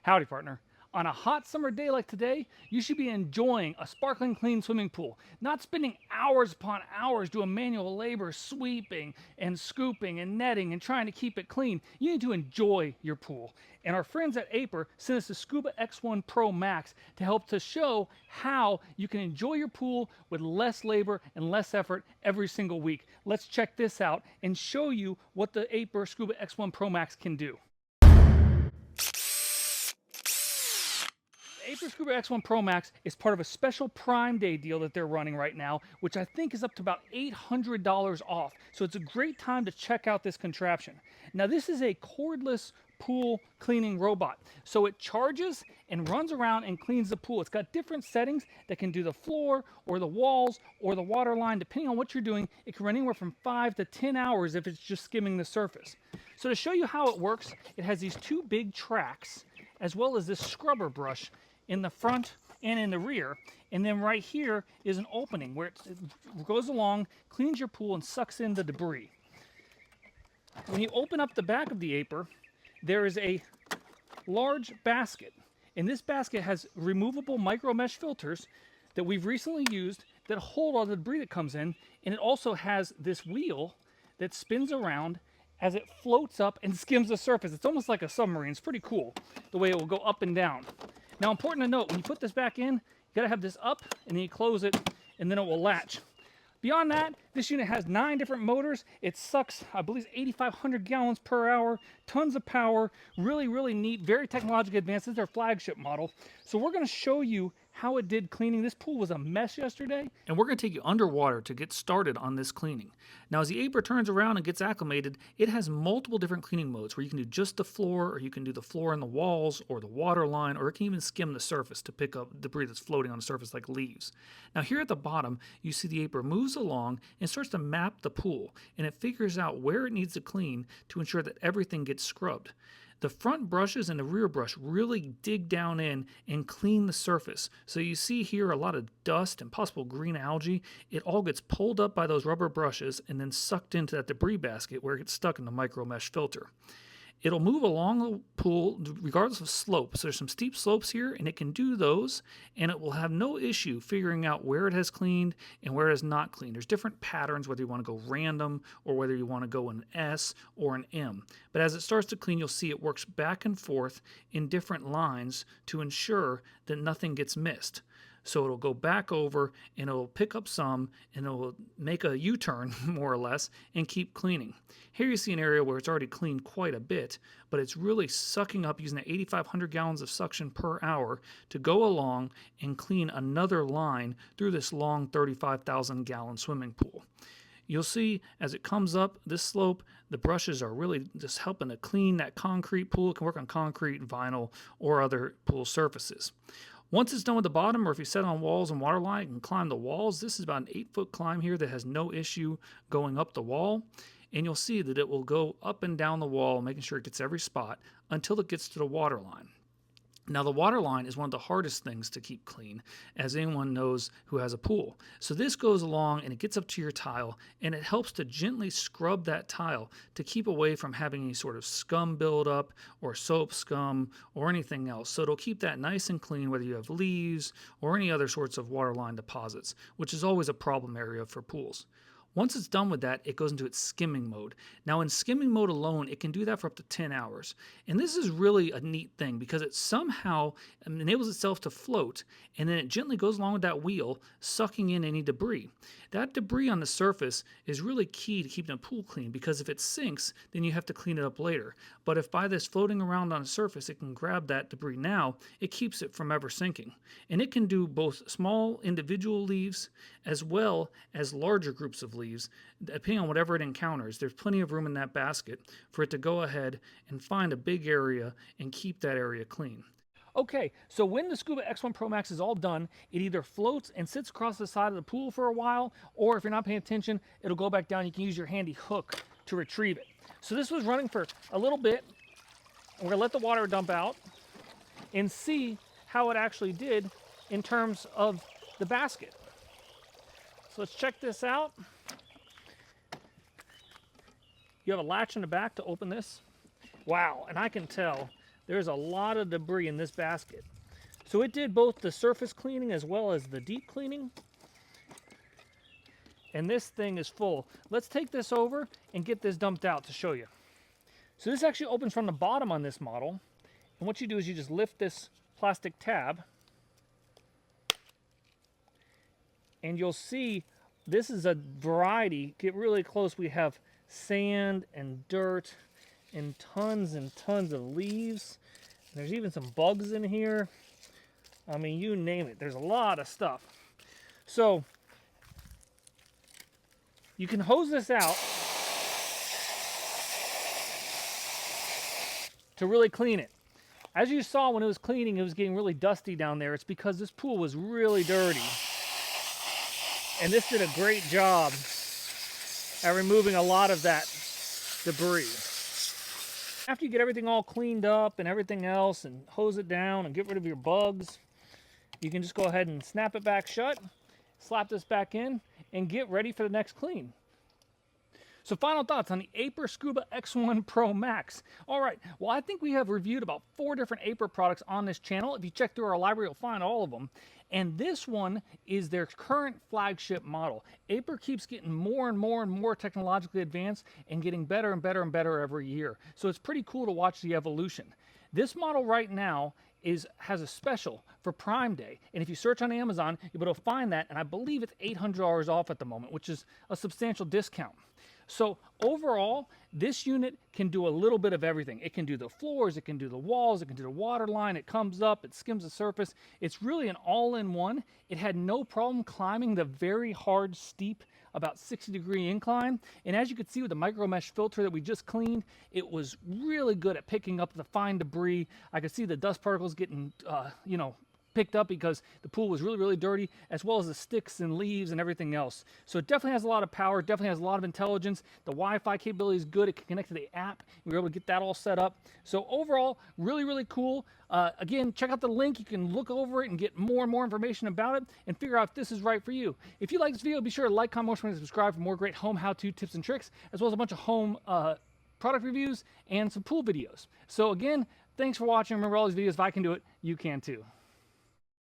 Howdy, partner. On a hot summer day like today, you should be enjoying a sparkling clean swimming pool, not spending hours upon hours doing manual labor, sweeping and scooping and netting and trying to keep it clean. You need to enjoy your pool. And our friends at Aiper sent us the Scuba X1 Pro Max to help to show how you can enjoy your pool with less labor and less effort every single week. Let's check this out and show you what the Aiper Scuba X1 Pro Max can do. Aiper Scuba X1 Pro Max is part of a special Prime Day deal that they're running right now, which I think is up to about $800 off. So it's a great time to check out this contraption. Now this is a cordless pool cleaning robot. So it charges and runs around and cleans the pool. It's got different settings that can do the floor or the walls or the water line. Depending on what you're doing, it can run anywhere from 5 to 10 hours if it's just skimming the surface. So to show you how it works, it has these two big tracks as well as this scrubber brush in the front and in the rear. And then right here is an opening where it goes along, cleans your pool, and sucks in the debris. When you open up the back of the Aiper, there is a large basket. And this basket has removable micro mesh filters that we've recently used that hold all the debris that comes in. And it also has this wheel that spins around as it floats up and skims the surface. It's almost like a submarine. It's pretty cool the way it will go up and down. Now, important to note, when you put this back in, you gotta have this up and then you close it and then it will latch. Beyond that, this unit has 9 different motors. It sucks, I believe, 8,500 gallons per hour, tons of power, really, really neat, very technologically advanced. This is their flagship model. So we're gonna show you how it did cleaning. This pool was a mess yesterday, and we're gonna take you underwater to get started on this cleaning. Now, as the Aiper turns around and gets acclimated, it has multiple different cleaning modes where you can do just the floor, or you can do the floor and the walls, or the water line, or it can even skim the surface to pick up debris that's floating on the surface like leaves. Now, here at the bottom, you see the Aiper moves along and starts to map the pool, and it figures out where it needs to clean to ensure that everything gets scrubbed. The front brushes and the rear brush really dig down in and clean the surface. So you see here a lot of dust and possible green algae. It all gets pulled up by those rubber brushes and then sucked into that debris basket where it gets stuck in the micro mesh filter. It'll move along the pool regardless of slope. So there's some steep slopes here, and it can do those, and it will have no issue figuring out where it has cleaned and where it has not cleaned. There's different patterns, whether you want to go random or whether you want to go an S or an M. But as it starts to clean, you'll see it works back and forth in different lines to ensure that nothing gets missed. So it'll go back over and it'll pick up some and it'll make a U-turn more or less and keep cleaning. Here you see an area where it's already cleaned quite a bit, but it's really sucking up using the 8,500 gallons of suction per hour to go along and clean another line through this long 35,000 gallon swimming pool. You'll see as it comes up this slope, the brushes are really just helping to clean that concrete pool. It can work on concrete, vinyl, or other pool surfaces. Once it's done with the bottom, or if you set on walls and water line, you can climb the walls. This is about an 8-foot climb here that has no issue going up the wall. And you'll see that it will go up and down the wall, making sure it gets every spot until it gets to the water line. Now, the water line is one of the hardest things to keep clean, as anyone knows who has a pool. So this goes along and it gets up to your tile, and it helps to gently scrub that tile to keep away from having any sort of scum buildup or soap scum or anything else. So it'll keep that nice and clean, whether you have leaves or any other sorts of water line deposits, which is always a problem area for pools. Once it's done with that, it goes into its skimming mode. Now in skimming mode alone, it can do that for up to 10 hours. And this is really a neat thing because it somehow enables itself to float, and then it gently goes along with that wheel, sucking in any debris. That debris on the surface is really key to keeping a pool clean, because if it sinks, then you have to clean it up later. But if by this floating around on the surface, it can grab that debris now, it keeps it from ever sinking. And it can do both small individual leaves as well as larger groups of leaves, depending on whatever it encounters. There's plenty of room in that basket for it to go ahead and find a big area and keep that area clean. Okay, so when the Scuba X1 Pro Max is all done, it either floats and sits across the side of the pool for a while, or if you're not paying attention, it'll go back down. You can use your handy hook to retrieve it. So this was running for a little bit. We're gonna let the water dump out and see how it actually did in terms of the basket. So let's check this out. You have a latch in the back to open this. Wow, and I can tell There's a lot of debris in this basket. So it did both the surface cleaning as well as the deep cleaning. And this thing is full. Let's take this over and get this dumped out to show you. So this actually opens from the bottom on this model. And what you do is you just lift this plastic tab. And you'll see this is a variety. Get really close. We have sand and dirt and tons of leaves. And there's even some bugs in here. I mean, you name it. There's a lot of stuff. So you can hose this out to really clean it. As you saw when it was cleaning, it was getting really dusty down there. It's because this pool was really dirty. And this did a great job at removing a lot of that debris. After you get everything all cleaned up and everything else and hose it down and get rid of your bugs, you can just go ahead and snap it back shut, slap this back in, and get ready for the next clean. So final thoughts on the Aiper Scuba X1 Pro Max. All right, well, I think we have reviewed about 4 different Aiper products on this channel. If you check through our library, you'll find all of them. And this one is their current flagship model. Aiper keeps getting more and more technologically advanced and getting better and better every year. So it's pretty cool to watch the evolution. This model right now has a special for Prime Day. And if you search on Amazon, you'll be able to find that. And I believe it's $800 off at the moment, which is a substantial discount. So overall, this unit can do a little bit of everything. It can do the floors, it can do the walls, it can do the water line, it comes up, it skims the surface. It's really an all-in-one. It had no problem climbing the very hard, steep, about 60-degree incline. And as you can see with the micro mesh filter that we just cleaned, it was really good at picking up the fine debris. I could see the dust particles getting, picked up because the pool was really dirty, as well as the sticks and leaves and everything else. So it definitely has a lot of power, definitely has a lot of intelligence. The Wi-Fi capability is good. It can connect to the app. We were able to get that all set up. So overall, really cool. Again, check out the link. You can look over it and get more and more information about it and figure out if this is right for you. If you like this video, be sure to like, comment, and subscribe for more great home how-to tips and tricks, as well as a bunch of home product reviews and some pool videos. So again, thanks for watching. Remember, all these videos, if I can do it, you can too.